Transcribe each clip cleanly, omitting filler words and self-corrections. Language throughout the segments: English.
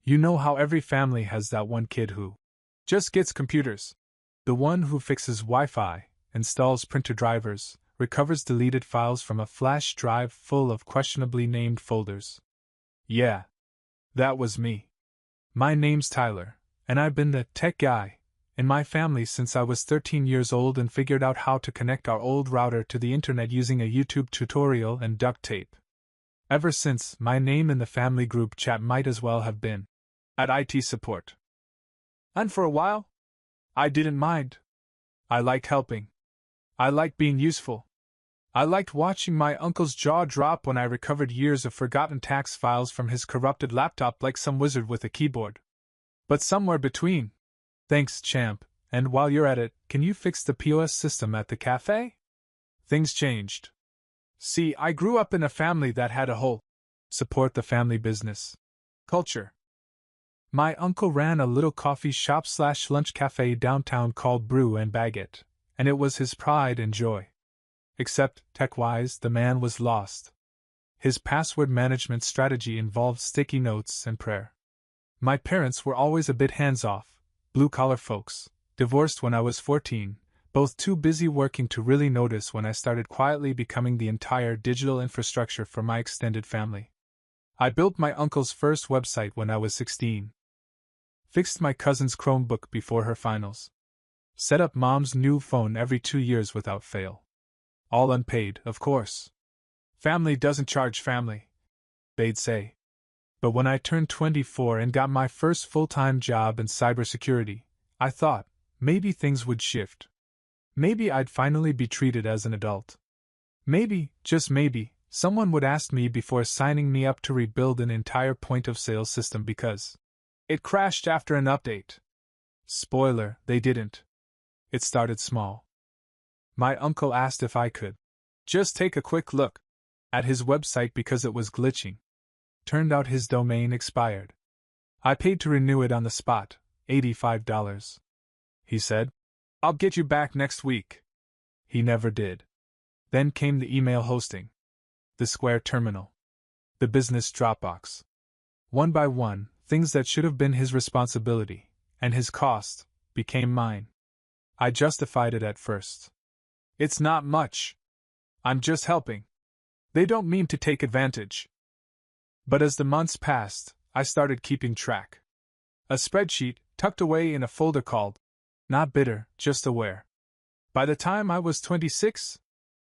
You know how every family has that one kid who just gets computers. The one who fixes Wi-Fi, installs printer drivers, recovers deleted files from a flash drive full of questionably named folders. Yeah. That was me. My name's Tyler, and I've been the tech guy in my family since I was 13 years old and figured out how to connect our old router to the internet using a YouTube tutorial and duct tape. Ever since, my name in the family group chat might as well have been at IT support. And for a while, I didn't mind. I liked helping. I liked being useful. I liked watching my uncle's jaw drop when I recovered years of forgotten tax files from his corrupted laptop like some wizard with a keyboard. But somewhere between, thanks, champ, and while you're at it, can you fix the POS system at the cafe? Things changed. See, I grew up in a family that had a whole support the family business culture. My uncle ran a little coffee shop/lunch cafe downtown called Brew and Baguette, and it was his pride and joy. Except, tech-wise, the man was lost. His password management strategy involved sticky notes and prayer. My parents were always a bit hands-off, blue-collar folks, divorced when I was 14, both too busy working to really notice when I started quietly becoming the entire digital infrastructure for my extended family. I built my uncle's first website when I was 16. Fixed my cousin's Chromebook before her finals. Set up mom's new phone every 2 years without fail. All unpaid, of course. Family doesn't charge family, they'd say. But when I turned 24 and got my first full-time job in cybersecurity, I thought, maybe things would shift. Maybe I'd finally be treated as an adult. Maybe, just maybe, someone would ask me before signing me up to rebuild an entire point-of-sale system because it crashed after an update. Spoiler, they didn't. It started small. My uncle asked if I could just take a quick look at his website because it was glitching. Turned out his domain expired. I paid to renew it on the spot, $85. He said, "I'll get you back next week." He never did. Then came the email hosting, the Square terminal, the business Dropbox. One by one, things that should have been his responsibility, and his cost, became mine. I justified it at first. It's not much. I'm just helping. They don't mean to take advantage. But as the months passed, I started keeping track. A spreadsheet tucked away in a folder called Not Bitter, Just Aware. By the time I was 26,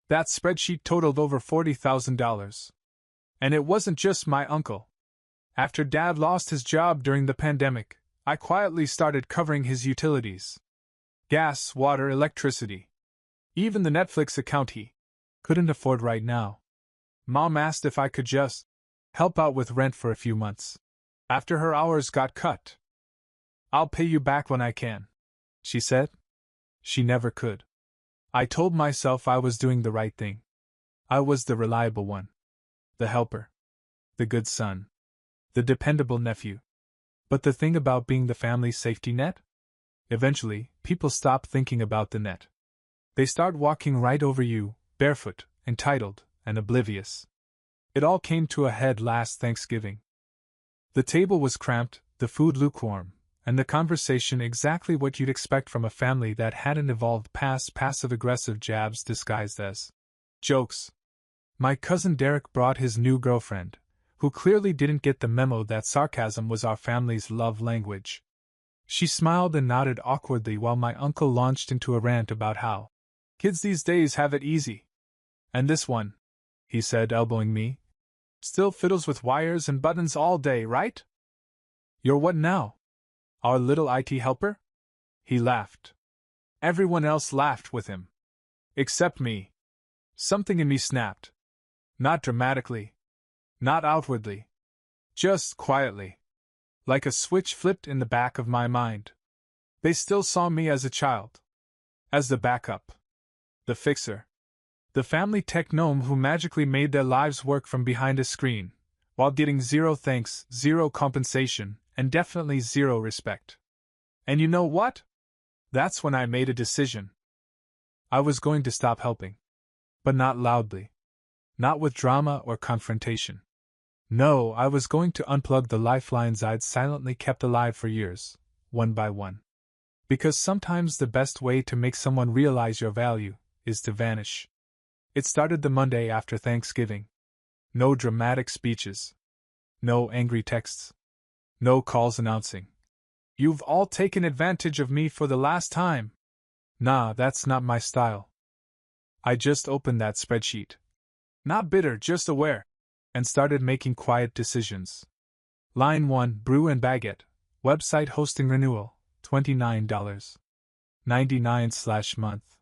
that spreadsheet totaled over $40,000. And it wasn't just my uncle. After Dad lost his job during the pandemic, I quietly started covering his utilities. Gas, water, electricity. Even the Netflix account he couldn't afford right now. Mom asked if I could just help out with rent for a few months. After her hours got cut. "I'll pay you back when I can," she said. She never could. I told myself I was doing the right thing. I was the reliable one. The helper. The good son. The dependable nephew. But the thing about being the family's safety net? Eventually, people stop thinking about the net. They start walking right over you, barefoot, entitled, and oblivious. It all came to a head last Thanksgiving. The table was cramped, the food lukewarm, and the conversation exactly what you'd expect from a family that hadn't evolved past passive-aggressive jabs disguised as jokes. My cousin Derek brought his new girlfriend, who clearly didn't get the memo that sarcasm was our family's love language. She smiled and nodded awkwardly while my uncle launched into a rant about how kids these days have it easy. "And this one," he said, elbowing me, "still fiddles with wires and buttons all day, right? You're what now? Our little IT helper?" He laughed. Everyone else laughed with him. Except me. Something in me snapped. Not dramatically. Not outwardly. Just quietly. Like a switch flipped in the back of my mind. They still saw me as a child. As the backup. The fixer. The family tech gnome who magically made their lives work from behind a screen, while getting zero thanks, zero compensation, and definitely zero respect. And you know what? That's when I made a decision. I was going to stop helping. But not loudly. Not with drama or confrontation. No, I was going to unplug the lifelines I'd silently kept alive for years, one by one. Because sometimes the best way to make someone realize your value is to vanish. It started the Monday after Thanksgiving. No dramatic speeches. No angry texts. No calls announcing, "You've all taken advantage of me for the last time." Nah, that's not my style. I just opened that spreadsheet. Not bitter, just aware. And started making quiet decisions. Line 1, Brew and Baguette. Website hosting renewal, $29.99/month.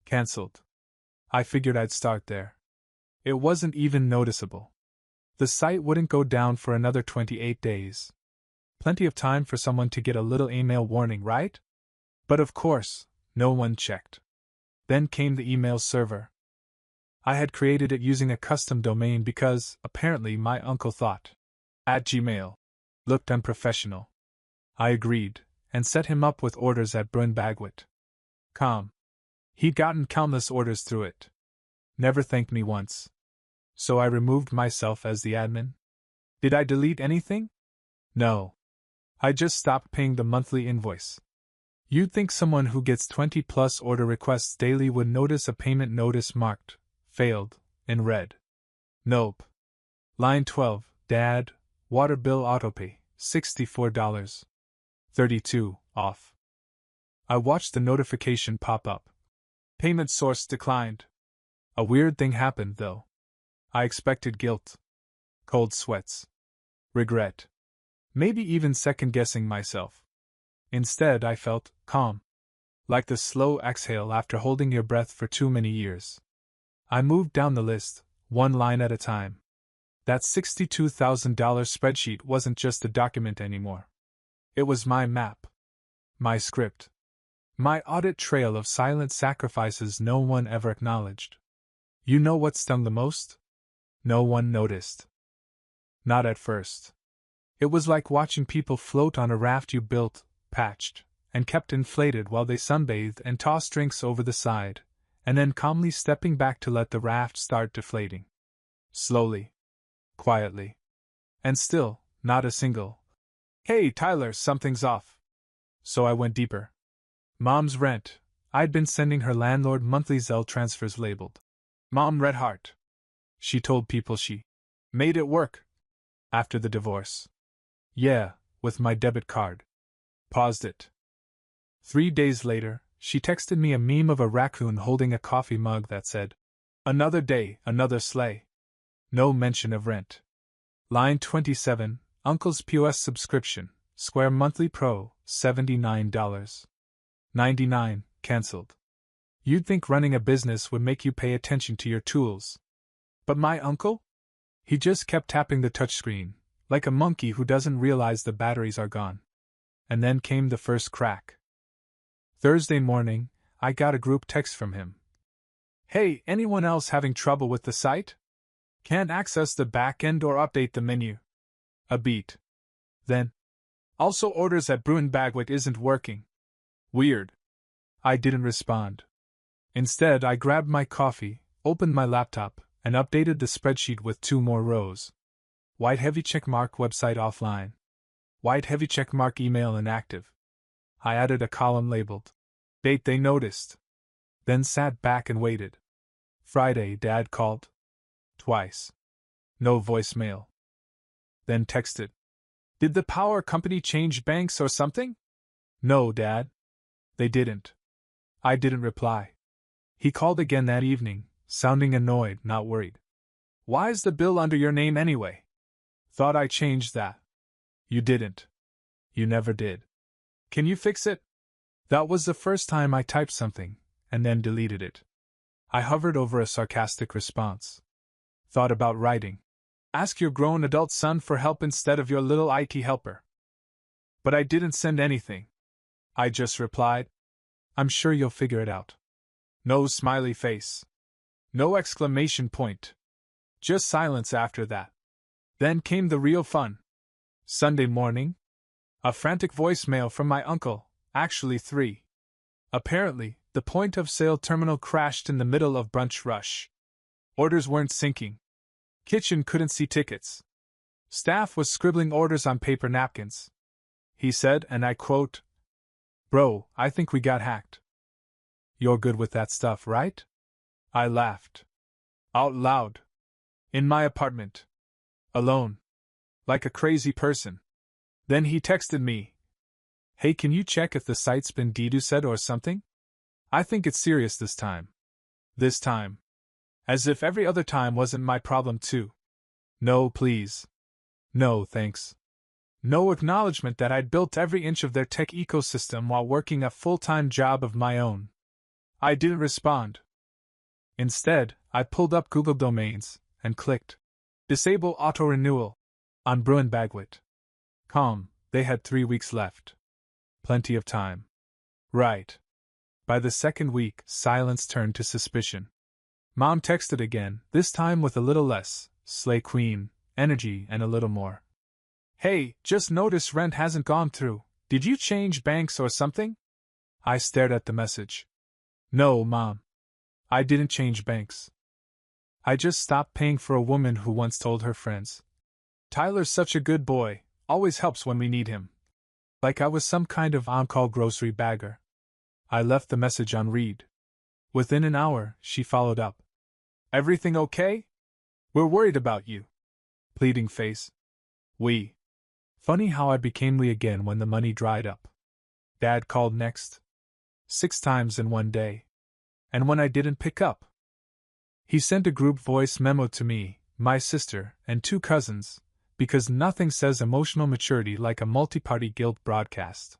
Cancelled. I figured I'd start there. It wasn't even noticeable. The site wouldn't go down for another 28 days. Plenty of time for someone to get a little email warning, right? But of course, no one checked. Then came the email server. I had created it using a custom domain because, apparently, my uncle thought @Gmail looked unprofessional. I agreed, and set him up with orders at brunbagwit.com. He'd gotten countless orders through it. Never thanked me once. So I removed myself as the admin. Did I delete anything? No. I just stopped paying the monthly invoice. You'd think someone who gets 20+ order requests daily would notice a payment notice marked failed in red. Nope. Line 12, Dad, water bill autopay, $64.32 off. I watched the notification pop up. Payment source declined. A weird thing happened, though. I expected guilt, cold sweats, regret, maybe even second-guessing myself. Instead, I felt calm, like the slow exhale after holding your breath for too many years. I moved down the list, one line at a time. That $62,000 spreadsheet wasn't just a document anymore. It was my map, my script, my audit trail of silent sacrifices no one ever acknowledged. You know what stung the most? No one noticed. Not at first. It was like watching people float on a raft you built, patched, and kept inflated while they sunbathed and tossed drinks over the side, and then calmly stepping back to let the raft start deflating. Slowly. Quietly. And still, not a single, "Hey, Tyler, something's off." So I went deeper. Mom's rent. I'd been sending her landlord monthly Zelle transfers labeled Mom Red Heart. She told people she made it work after the divorce. Yeah, with my debit card. Paused it. 3 days later, she texted me a meme of a raccoon holding a coffee mug that said, "Another day, another sleigh." No mention of rent. Line 27, Uncle's POS subscription, Square Monthly Pro, $79.99, cancelled. You'd think running a business would make you pay attention to your tools. But my uncle? He just kept tapping the touchscreen, like a monkey who doesn't realize the batteries are gone. And then came the first crack. Thursday morning, I got a group text from him. "Hey, anyone else having trouble with the site? Can't access the backend or update the menu." A beat. Then, "Also orders at Brew and Bagwit isn't working." Weird. I didn't respond. Instead, I grabbed my coffee, opened my laptop, and updated the spreadsheet with 2 more rows. White heavy checkmark website offline. White heavy checkmark email inactive. I added a column labeled date they noticed. Then sat back and waited. Friday, Dad called. Twice. No voicemail. Then texted. "Did the power company change banks or something?" "No, Dad. They didn't." I didn't reply. He called again that evening, sounding annoyed, not worried. "Why's the bill under your name anyway? Thought I changed that." "You didn't. You never did. Can you fix it?" That was the first time I typed something, and then deleted it. I hovered over a sarcastic response. Thought about writing, "Ask your grown adult son for help instead of your little IT helper." But I didn't send anything. I just replied, "I'm sure you'll figure it out." No smiley face. No exclamation point. Just silence after that. Then came the real fun. Sunday morning. A frantic voicemail from my uncle, actually 3. Apparently, the point-of-sale terminal crashed in the middle of brunch rush. Orders weren't syncing. Kitchen couldn't see tickets. Staff was scribbling orders on paper napkins. He said, and I quote, "Bro, I think we got hacked." "You're good with that stuff, right?" I laughed. Out loud. In my apartment. Alone. Like a crazy person. Then he texted me, "Hey, can you check if the site's been DDoSed or something? I think it's serious this time." This time. As if every other time wasn't my problem too. No, please. No, thanks. No acknowledgement that I'd built every inch of their tech ecosystem while working a full-time job of my own. I didn't respond. Instead, I pulled up Google Domains and clicked Disable Auto-Renewal on bruinbagwit.com. They had 3 weeks left. Plenty of time. Right. By the second week, silence turned to suspicion. Mom texted again, this time with a little less Slay Queen energy and a little more. "Hey, just noticed rent hasn't gone through. Did you change banks or something?" I stared at the message. "No, Mom. I didn't change banks. I just stopped paying for a woman who once told her friends, 'Tyler's such a good boy, always helps when we need him.' Like I was some kind of on-call grocery bagger." I left the message on read. Within an hour, she followed up. "Everything okay? We're worried about you." Pleading face. We. Funny how I became we again when the money dried up. Dad called next. 6 times in one day. And when I didn't pick up, he sent a group voice memo to me, my sister, and 2 cousins, because nothing says emotional maturity like a multi-party guilt broadcast.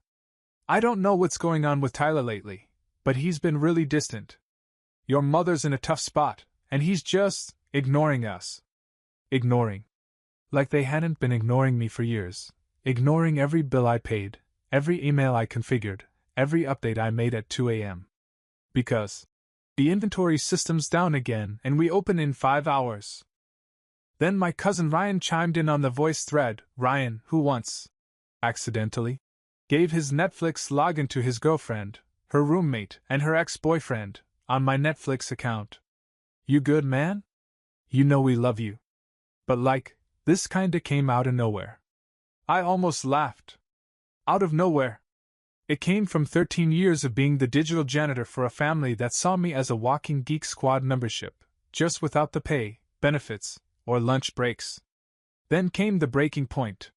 "I don't know what's going on with Tyler lately, but he's been really distant. Your mother's in a tough spot, and he's just ignoring us." Ignoring. Like they hadn't been ignoring me for years. Ignoring every bill I paid, every email I configured, every update I made at 2 a.m. Because the inventory system's down again and we open in 5 hours. Then my cousin Ryan chimed in on the voice thread. Ryan, who once, accidentally, gave his Netflix login to his girlfriend, her roommate, and her ex-boyfriend, on my Netflix account. "You good, man? You know we love you." But this kinda came out of nowhere. I almost laughed. Out of nowhere. It came from 13 years of being the digital janitor for a family that saw me as a walking Geek Squad membership, just without the pay, benefits, or lunch breaks. Then came the breaking point.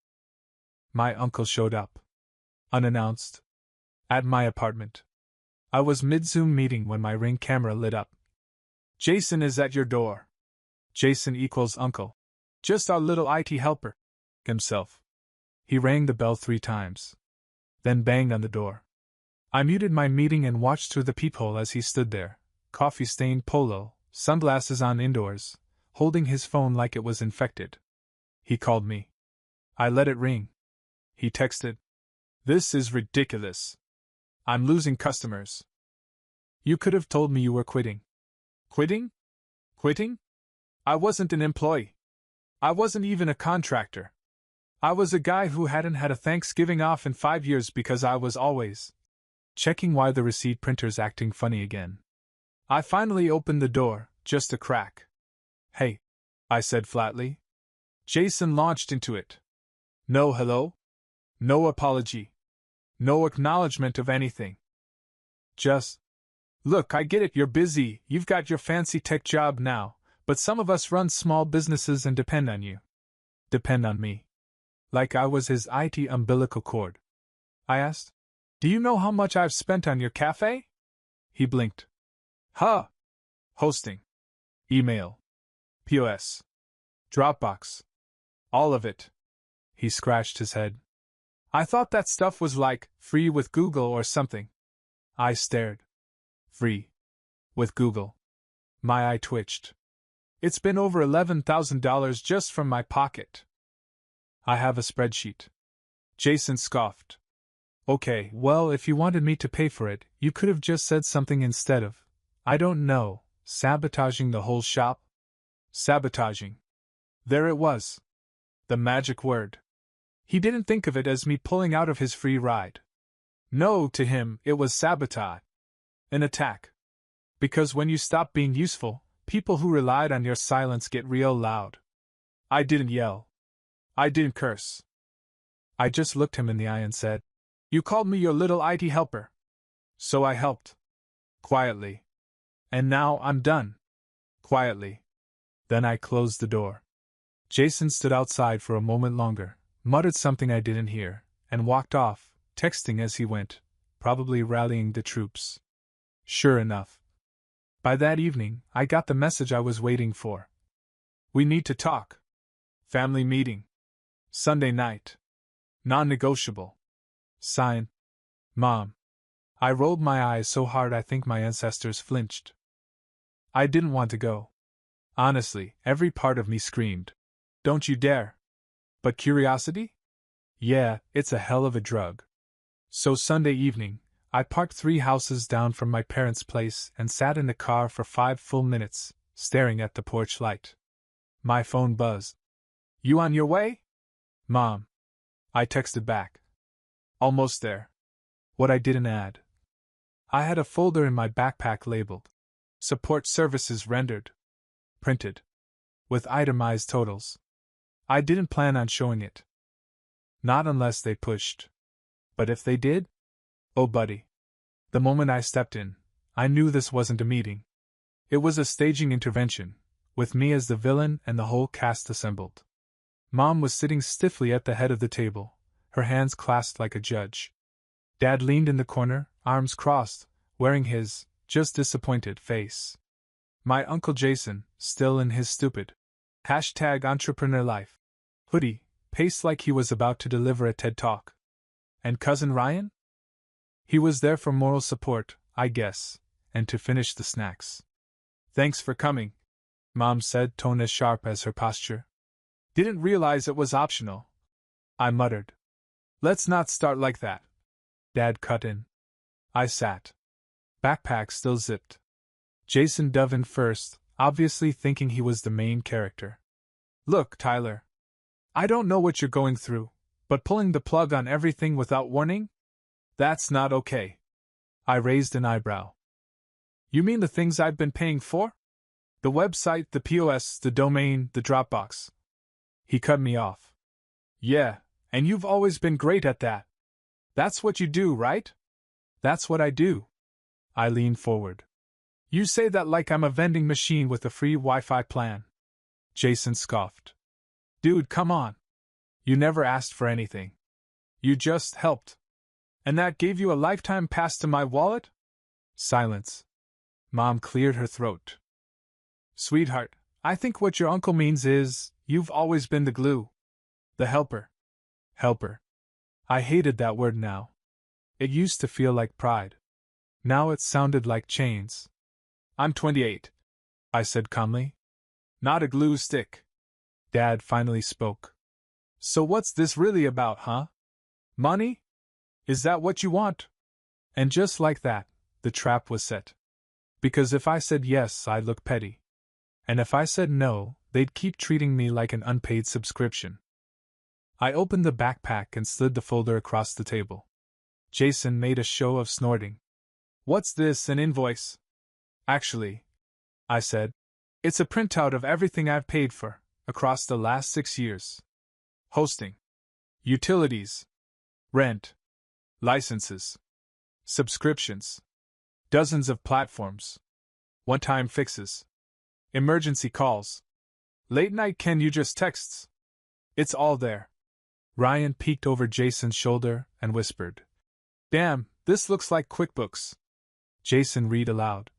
My uncle showed up. Unannounced. At my apartment. I was mid-Zoom meeting when my Ring camera lit up. "Jason is at your door." Jason equals uncle. Just our little IT helper. Himself. He rang the bell 3 times. Then banged on the door. I muted my meeting and watched through the peephole as he stood there, coffee-stained polo, sunglasses on indoors, holding his phone like it was infected. He called me. I let it ring. He texted, "This is ridiculous. I'm losing customers. You could have told me you were quitting." Quitting? Quitting? I wasn't an employee. I wasn't even a contractor. I was a guy who hadn't had a Thanksgiving off in 5 years because I was always checking why the receipt printer's acting funny again. I finally opened the door, just a crack. "Hey," I said flatly. Jason launched into it. No hello. No apology. No acknowledgement of anything. Just, "Look, I get it, you're busy, you've got your fancy tech job now, but some of us run small businesses and depend on you." Depend on me. Like I was his IT umbilical cord. I asked, "Do you know how much I've spent on your cafe?" He blinked. "Huh. Hosting. Email. POS. Dropbox. All of it." He scratched his head. "I thought that stuff was free with Google or something." I stared. Free. With Google. My eye twitched. It's been over $11,000 just from my pocket. I have a spreadsheet. Jason scoffed. "Okay, well, if you wanted me to pay for it, you could have just said something instead of, I don't know, sabotaging the whole shop?" Sabotaging. There it was. The magic word. He didn't think of it as me pulling out of his free ride. No, to him, it was sabotage. An attack. Because when you stop being useful, people who relied on your silence get real loud. I didn't yell. I didn't curse. I just looked him in the eye and said, "You called me your little IT helper. So I helped. Quietly. And now I'm done. Quietly." Then I closed the door. Jason stood outside for a moment longer, muttered something I didn't hear, and walked off, texting as he went, probably rallying the troops. Sure enough. By that evening, I got the message I was waiting for. "We need to talk. Family meeting. Sunday night. Non-negotiable. Sign. Mom." I rolled my eyes so hard I think my ancestors flinched. I didn't want to go. Honestly, every part of me screamed, "Don't you dare!" But curiosity? Yeah, it's a hell of a drug. So Sunday evening, I parked 3 houses down from my parents' place and sat in the car for 5 full minutes, staring at the porch light. My phone buzzed. "You on your way?" "Mom." I texted back. "Almost there." What I didn't add. I had a folder in my backpack labeled "Support Services Rendered." Printed. With itemized totals. I didn't plan on showing it. Not unless they pushed. But if they did? Oh, buddy. The moment I stepped in, I knew this wasn't a meeting. It was a staging intervention, with me as the villain and the whole cast assembled. Mom was sitting stiffly at the head of the table, her hands clasped like a judge. Dad leaned in the corner, arms crossed, wearing his just disappointed face. My Uncle Jason, still in his stupid #entrepreneur life hoodie, paced like he was about to deliver a TED Talk. And Cousin Ryan? He was there for moral support, I guess, and to finish the snacks. "Thanks for coming," Mom said, tone as sharp as her posture. "Didn't realize it was optional," I muttered. "Let's not start like that," Dad cut in. I sat. Backpack still zipped. Jason dove in first, obviously thinking he was the main character. "Look, Tyler. I don't know what you're going through, but pulling the plug on everything without warning? That's not okay." I raised an eyebrow. "You mean the things I've been paying for? The website, the POS, the domain, the Dropbox." He cut me off. "Yeah, and you've always been great at that. That's what you do, right?" "That's what I do." I leaned forward. "You say that like I'm a vending machine with a free Wi-Fi plan." Jason scoffed. "Dude, come on. You never asked for anything. You just helped. And that gave you a lifetime pass to my wallet?" Silence. Mom cleared her throat. "Sweetheart, I think what your uncle means is, you've always been the glue. The helper." Helper. I hated that word now. It used to feel like pride. Now it sounded like chains. "I'm 28, I said calmly. "Not a glue stick." Dad finally spoke. "So what's this really about, huh? Money? Is that what you want?" And just like that, the trap was set. Because if I said yes, I'd look petty. And if I said no, they'd keep treating me like an unpaid subscription. I opened the backpack and slid the folder across the table. Jason made a show of snorting. "What's this, an invoice?" "Actually," I said, "it's a printout of everything I've paid for, across the last 6 years. Hosting. Utilities. Rent. Licenses. Subscriptions. Dozens of platforms. One-time fixes. Emergency calls. Late-night can you just texts. It's all there." Ryan peeked over Jason's shoulder and whispered, "Damn, this looks like QuickBooks." Jason read aloud.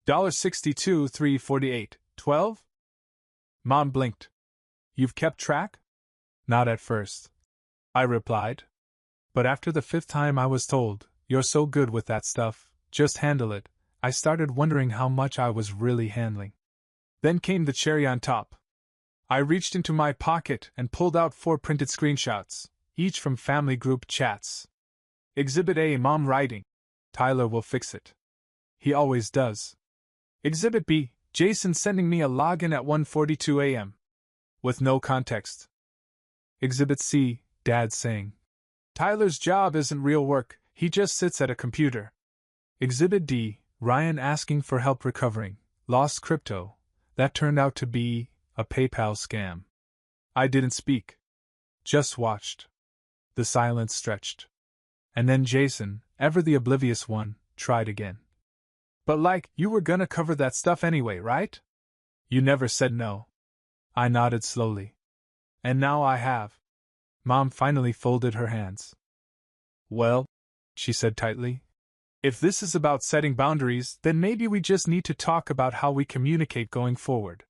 $62,348.12? Mom blinked. "You've kept track?" "Not at first," I replied. But after the 5th time I was told, "You're so good with that stuff, just handle it," I started wondering how much I was really handling. Then came the cherry on top. I reached into my pocket and pulled out 4 printed screenshots, each from family group chats. Exhibit A, Mom writing, "Tyler will fix it. He always does." Exhibit B, Jason sending me a login at 1:42 a.m. with no context. Exhibit C, Dad saying, "Tyler's job isn't real work, he just sits at a computer." Exhibit D, Ryan asking for help recovering lost crypto. That turned out to be a PayPal scam. I didn't speak. Just watched. The silence stretched. And then Jason, ever the oblivious one, tried again. But you were gonna cover that stuff anyway, right? You never said no. I nodded slowly. And now I have. Mom finally folded her hands. Well, she said tightly, if this is about setting boundaries, then maybe we just need to talk about how we communicate going forward.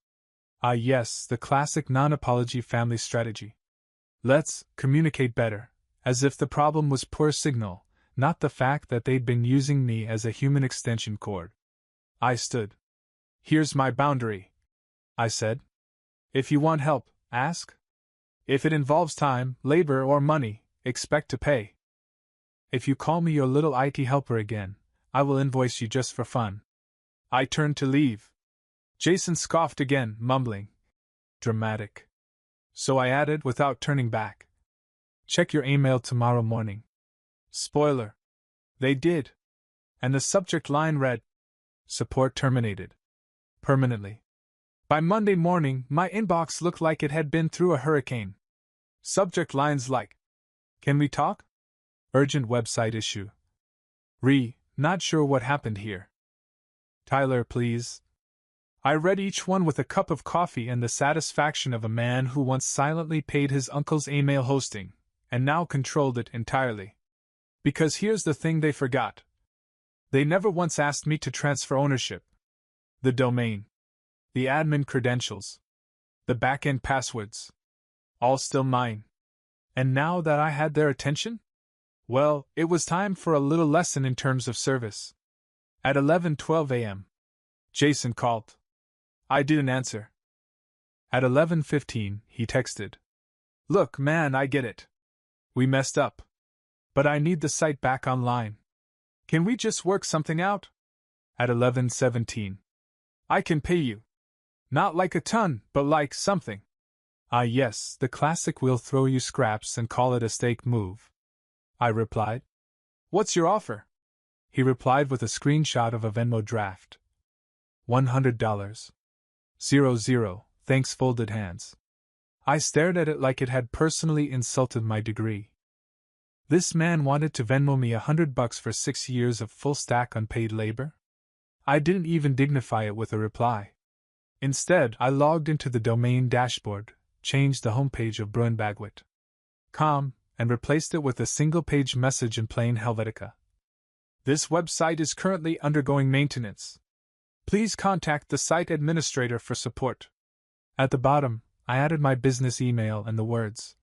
Ah, yes, the classic non-apology family strategy. Let's communicate better, as if the problem was poor signal, not the fact that they'd been using me as a human extension cord. I stood. Here's my boundary, I said. If you want help, ask. If it involves time, labor, or money, expect to pay. If you call me your little IT helper again, I will invoice you just for fun. I turned to leave. Jason scoffed again, mumbling. Dramatic. So I added without turning back. Check your email tomorrow morning. Spoiler. They did. And the subject line read, Support terminated. Permanently. By Monday morning, my inbox looked like it had been through a hurricane. Subject lines like, Can we talk? Urgent website issue. Not sure what happened here. Tyler, please. I read each one with a cup of coffee and the satisfaction of a man who once silently paid his uncle's email hosting, and now controlled it entirely. Because here's the thing they forgot. They never once asked me to transfer ownership. The domain. The admin credentials. The back-end passwords. All still mine. And now that I had their attention? Well, it was time for a little lesson in terms of service. At 11:12 a.m. Jason called. I didn't answer. At 11:15, he texted. Look, man, I get it. We messed up. But I need the site back online. Can we just work something out? At 11:17. I can pay you. Not like a ton, but like something. Ah, yes, the classic we'll throw you scraps and call it a steak move. I replied. What's your offer? He replied with a screenshot of a Venmo draft. $100. 00, thanks, folded hands. I stared at it like it had personally insulted my degree. This man wanted to Venmo me $100 for 6 years of full-stack unpaid labor? I didn't even dignify it with a reply. Instead, I logged into the domain dashboard, changed the homepage of bruinbagwit.com, and replaced it with a single-page message in plain Helvetica. This website is currently undergoing maintenance. Please contact the site administrator for support. At the bottom, I added my business email and the words.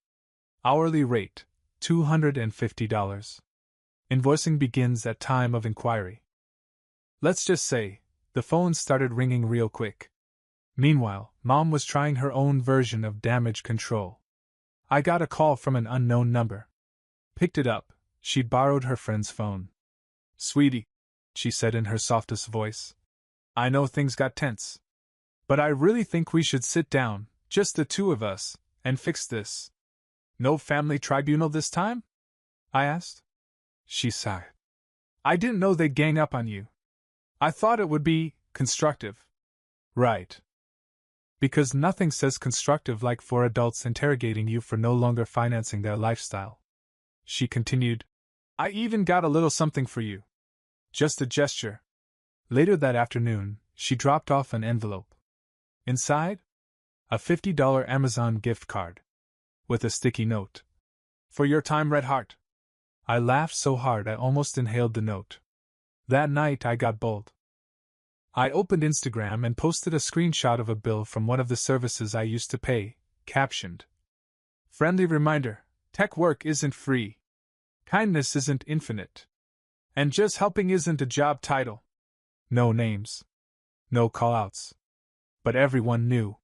Hourly rate, $250. Invoicing begins at time of inquiry. Let's just say, the phone started ringing real quick. Meanwhile, Mom was trying her own version of damage control. I got a call from an unknown number. Picked it up. She'd borrowed her friend's phone. Sweetie, she said in her softest voice. I know things got tense. But I really think we should sit down, just the two of us, and fix this. No family tribunal this time? I asked. She sighed. I didn't know they'd gang up on you. I thought it would be constructive. Right. Because nothing says constructive like 4 adults interrogating you for no longer financing their lifestyle. She continued, I even got a little something for you. Just a gesture. Later that afternoon, she dropped off an envelope. Inside? A $50 Amazon gift card. With a sticky note. For your time, Red Heart. I laughed so hard I almost inhaled the note. That night I got bold. I opened Instagram and posted a screenshot of a bill from one of the services I used to pay, captioned. Friendly reminder, tech work isn't free. Kindness isn't infinite. And just helping isn't a job title. No names. No callouts. But everyone knew.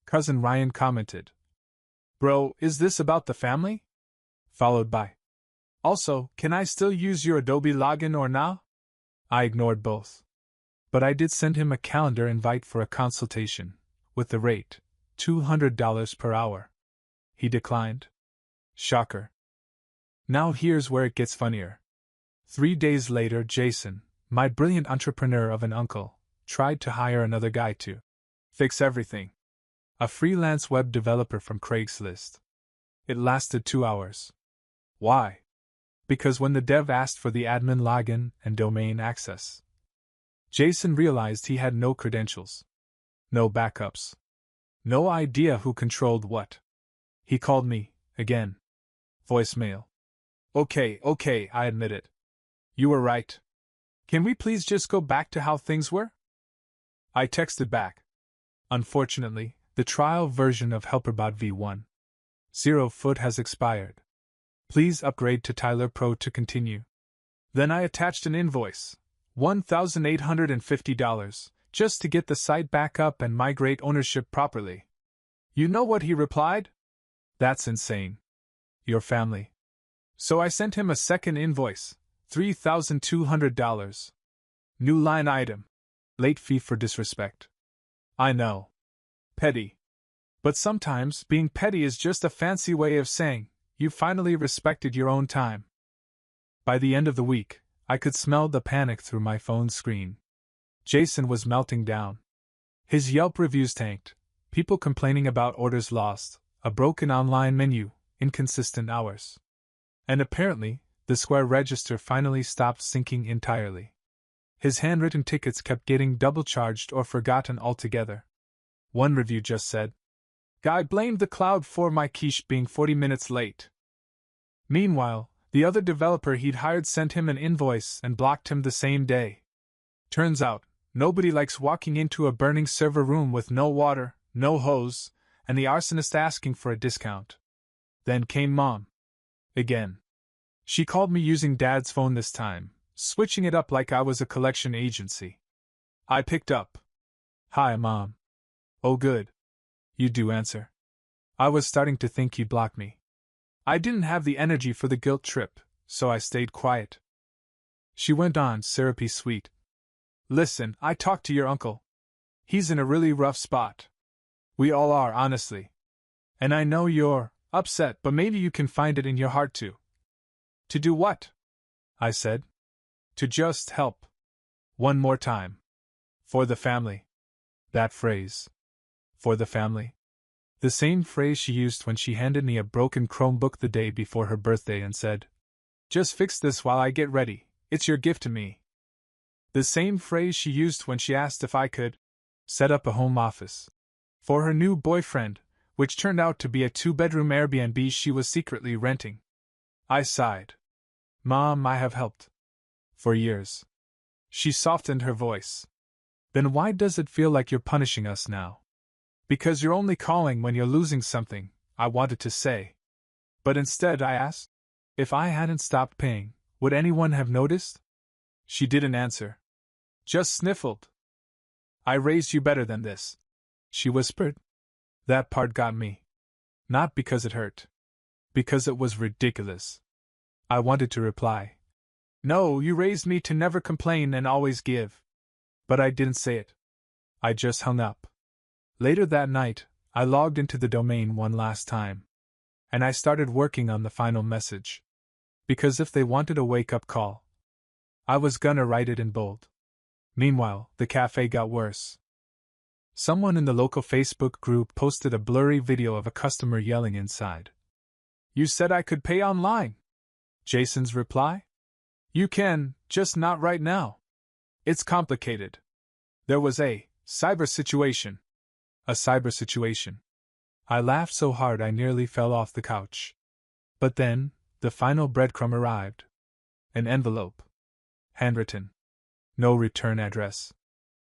Cousin Ryan commented. Bro, is this about the family? Followed by. Also, can I still use your Adobe login or nah? I ignored both. But I did send him a calendar invite for a consultation, with the rate, $200 per hour. He declined. Shocker. Now here's where it gets funnier. 3 days later, Jason, my brilliant entrepreneur of an uncle, tried to hire another guy to fix everything. A freelance web developer from Craigslist. It lasted 2 hours. Why? Because when the dev asked for the admin login and domain access, Jason realized he had no credentials, no backups, no idea who controlled what. He called me, again. Voicemail. Okay, I admit it. You were right. Can we please just go back to how things were? I texted back. Unfortunately, the trial version of HelperBot v1.0 foot has expired. Please upgrade to Tyler Pro to continue. Then I attached an invoice, $1,850, just to get the site back up and migrate ownership properly. You know what he replied? That's insane. Your family. So I sent him a second invoice, $3,200. New line item. Late fee for disrespect. I know. Petty. But sometimes being petty is just a fancy way of saying, you finally respected your own time. By the end of the week, I could smell the panic through my phone screen. Jason was melting down. His Yelp reviews tanked, people complaining about orders lost, a broken online menu, inconsistent hours. And apparently, the Square register finally stopped syncing entirely. His handwritten tickets kept getting double-charged or forgotten altogether. One review just said, "Guy blamed the cloud for my quiche being 40 minutes late." Meanwhile, the other developer he'd hired sent him an invoice and blocked him the same day. Turns out, nobody likes walking into a burning server room with no water, no hose, and the arsonist asking for a discount. Then came Mom. Again. She called me using Dad's phone this time, switching it up like I was a collection agency. I picked up. "Hi, Mom." "Oh, good. You do answer." I was starting to think you'd block me. I didn't have the energy for the guilt trip, so I stayed quiet. She went on, syrupy sweet. "Listen, I talked to your uncle. He's in a really rough spot. We all are, honestly. And I know you're upset, but maybe you can find it in your heart to." "To do what?" I said. "To just help. One more time. For the family." That phrase. For the family. The same phrase she used when she handed me a broken Chromebook the day before her birthday and said, "Just fix this while I get ready, it's your gift to me." The same phrase she used when she asked if I could set up a home office for her new boyfriend, which turned out to be a 2-bedroom Airbnb she was secretly renting. I sighed. "Mom, I have helped. For years." She softened her voice. "Then why does it feel like you're punishing us now?" "Because you're only calling when you're losing something," I wanted to say. But instead I asked, if I hadn't stopped paying, would anyone have noticed? She didn't answer. Just sniffled. "I raised you better than this," she whispered. That part got me. Not because it hurt. Because it was ridiculous. I wanted to reply, "No, you raised me to never complain and always give." But I didn't say it. I just hung up. Later that night, I logged into the domain one last time. And I started working on the final message. Because if they wanted a wake-up call, I was gonna write it in bold. Meanwhile, the cafe got worse. Someone in the local Facebook group posted a blurry video of a customer yelling inside. "You said I could pay online." Jason's reply? "You can, just not right now. It's complicated. There was a cyber situation." A cyber situation. I laughed so hard I nearly fell off the couch. But then, the final breadcrumb arrived. An envelope. Handwritten. No return address.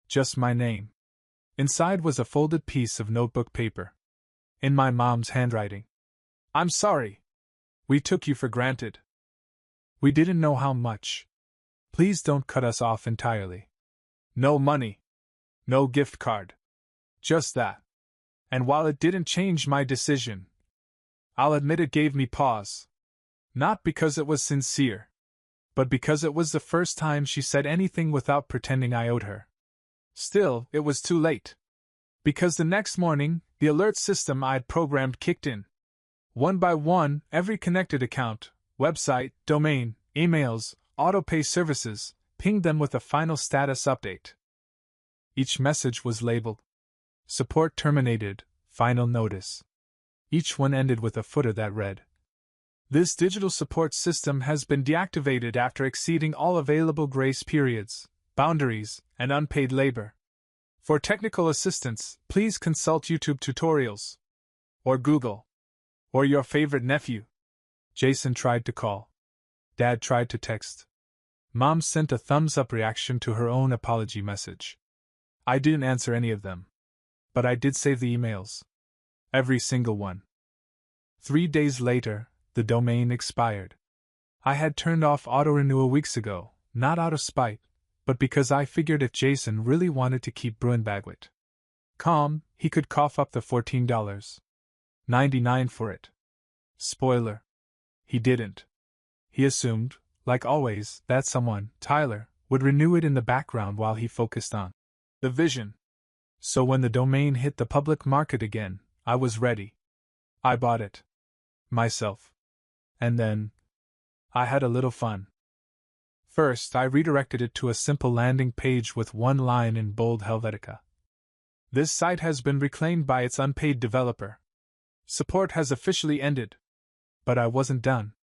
Just my name. Inside was a folded piece of notebook paper. In my mom's handwriting. "I'm sorry. We took you for granted. We didn't know how much. Please don't cut us off entirely. No money. No gift card. Just that." And while it didn't change my decision, I'll admit it gave me pause. Not because it was sincere, but because it was the first time she said anything without pretending I owed her. Still, it was too late. Because the next morning, the alert system I'd programmed kicked in. One by one, every connected account, website, domain, emails, autopay services, pinged them with a final status update. Each message was labeled Support terminated, final notice. Each one ended with a footer that read, "This digital support system has been deactivated after exceeding all available grace periods, boundaries, and unpaid labor. For technical assistance, please consult YouTube tutorials. Or Google. Or your favorite nephew." Jason tried to call. Dad tried to text. Mom sent a thumbs-up reaction to her own apology message. I didn't answer any of them. But I did save the emails. Every single one. 3 days later, the domain expired. I had turned off auto-renewal weeks ago, not out of spite, but because I figured if Jason really wanted to keep bruinbagwit.com, he could cough up the $14.99 for it. Spoiler. He didn't. He assumed, like always, that someone, Tyler, would renew it in the background while he focused on the vision. So when the domain hit the public market again, I was ready. I bought it. Myself. And then, I had a little fun. First, I redirected it to a simple landing page with one line in bold Helvetica. "This site has been reclaimed by its unpaid developer. Support has officially ended." But I wasn't done.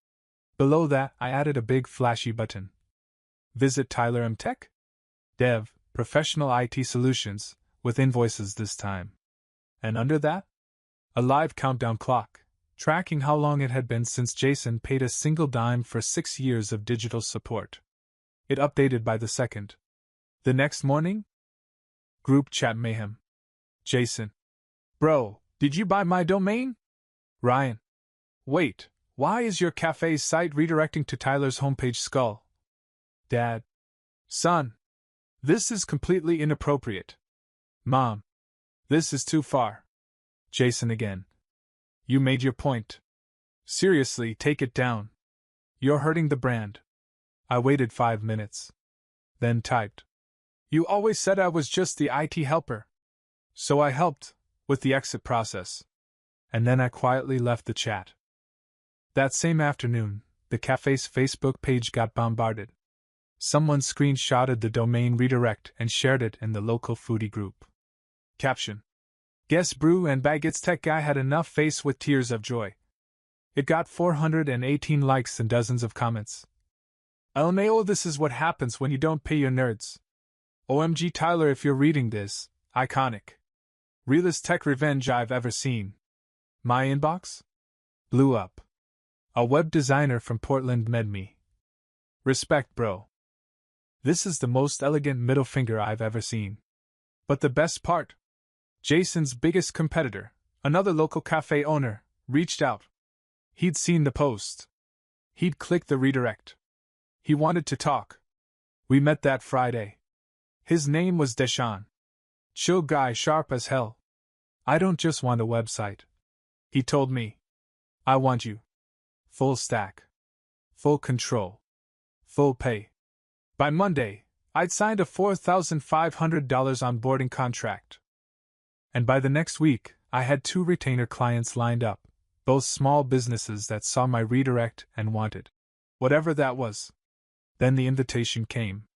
Below that, I added a big flashy button. "Visit Tyler M. Tech? Dev, Professional IT Solutions, with invoices this time." And under that, a live countdown clock, tracking how long it had been since Jason paid a single dime for 6 years of digital support. It updated by the second. The next morning? Group chat mayhem. Jason. "Bro, did you buy my domain?" Ryan. "Wait, why is your cafe's site redirecting to Tyler's homepage skull?" Dad. "Son, this is completely inappropriate." Mom. "This is too far." Jason again. "You made your point. Seriously, take it down. You're hurting the brand." I waited 5 minutes. Then typed, "You always said I was just the IT helper. So I helped, with the exit process." And then I quietly left the chat. That same afternoon, the cafe's Facebook page got bombarded. Someone screenshotted the domain redirect and shared it in the local foodie group. Caption: "Guess Brew and Baguette's tech guy had enough face with tears of joy." It got 418 likes and dozens of comments. LMAO, this is what happens when you don't pay your nerds. OMG Tyler, if you're reading this, iconic. Realest tech revenge I've ever seen. My inbox? Blew up. A web designer from Portland med me. Respect, bro. This is the most elegant middle finger I've ever seen. But the best part? Jason's biggest competitor, another local cafe owner, reached out. He'd seen the post. He'd clicked the redirect. He wanted to talk. We met that Friday. His name was Deshaun. Chill guy, sharp as hell. "I don't just want a website," he told me. "I want you. Full stack. Full control. Full pay." By Monday, I'd signed a $4,500 onboarding contract. And by the next week, I had 2 retainer clients lined up, both small businesses that saw my redirect and wanted whatever that was. Then the invitation came.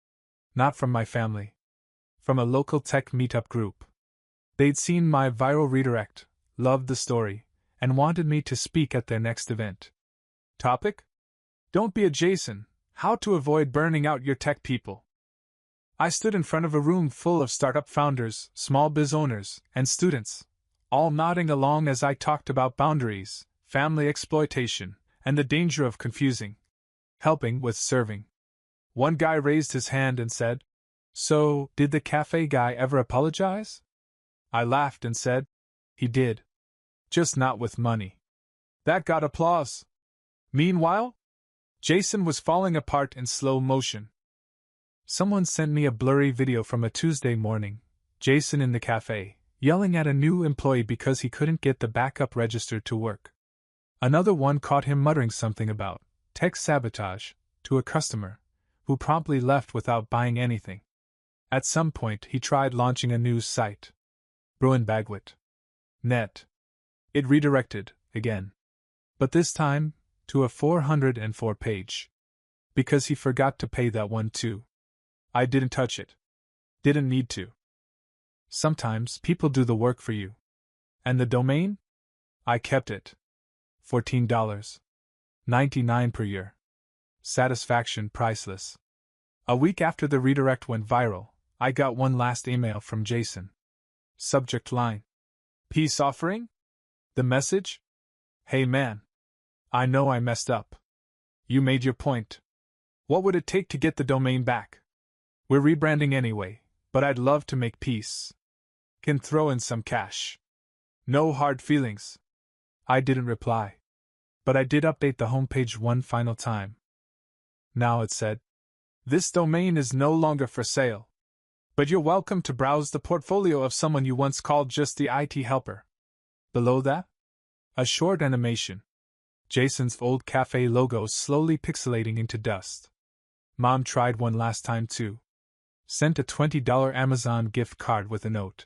Not from my family. From a local tech meetup group. They'd seen my viral redirect, loved the story, and wanted me to speak at their next event. Topic? Don't be a Jason, how to avoid burning out your tech people. I stood in front of a room full of startup founders, small biz owners, and students, all nodding along as I talked about boundaries, family exploitation, and the danger of confusing helping with serving. One guy raised his hand and said, "So, did the cafe guy ever apologize?" I laughed and said, "He did. Just not with money." That got applause. Meanwhile, Jason was falling apart in slow motion. Someone sent me a blurry video from a Tuesday morning, Jason in the cafe, yelling at a new employee because he couldn't get the backup register to work. Another one caught him muttering something about tech sabotage to a customer, who promptly left without buying anything. At some point, he tried launching a news site. Bruinbagwit.net. It redirected, again. But this time, to a 404 page. Because he forgot to pay that one too. I didn't touch it. Didn't need to. Sometimes people do the work for you. And the domain? I kept it. $14.99 per year. Satisfaction priceless. A week after the redirect went viral, I got one last email from Jason. Subject line: Peace offering? The message? Hey man. I know I messed up. You made your point. What would it take to get the domain back? We're rebranding anyway, but I'd love to make peace. Can throw in some cash. No hard feelings. I didn't reply. But I did update the homepage one final time. Now it said, this domain is no longer for sale. But you're welcome to browse the portfolio of someone you once called just the IT helper. Below that, a short animation. Jason's old cafe logo slowly pixelating into dust. Mom tried one last time too. Sent a $20 Amazon gift card with a note.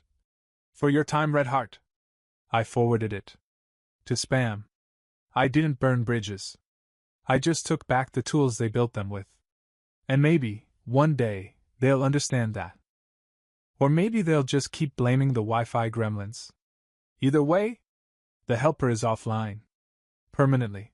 For your time, Red Heart. I forwarded it. To spam. I didn't burn bridges. I just took back the tools they built them with. And maybe, one day, they'll understand that. Or maybe they'll just keep blaming the Wi-Fi gremlins. Either way, the helper is offline. Permanently.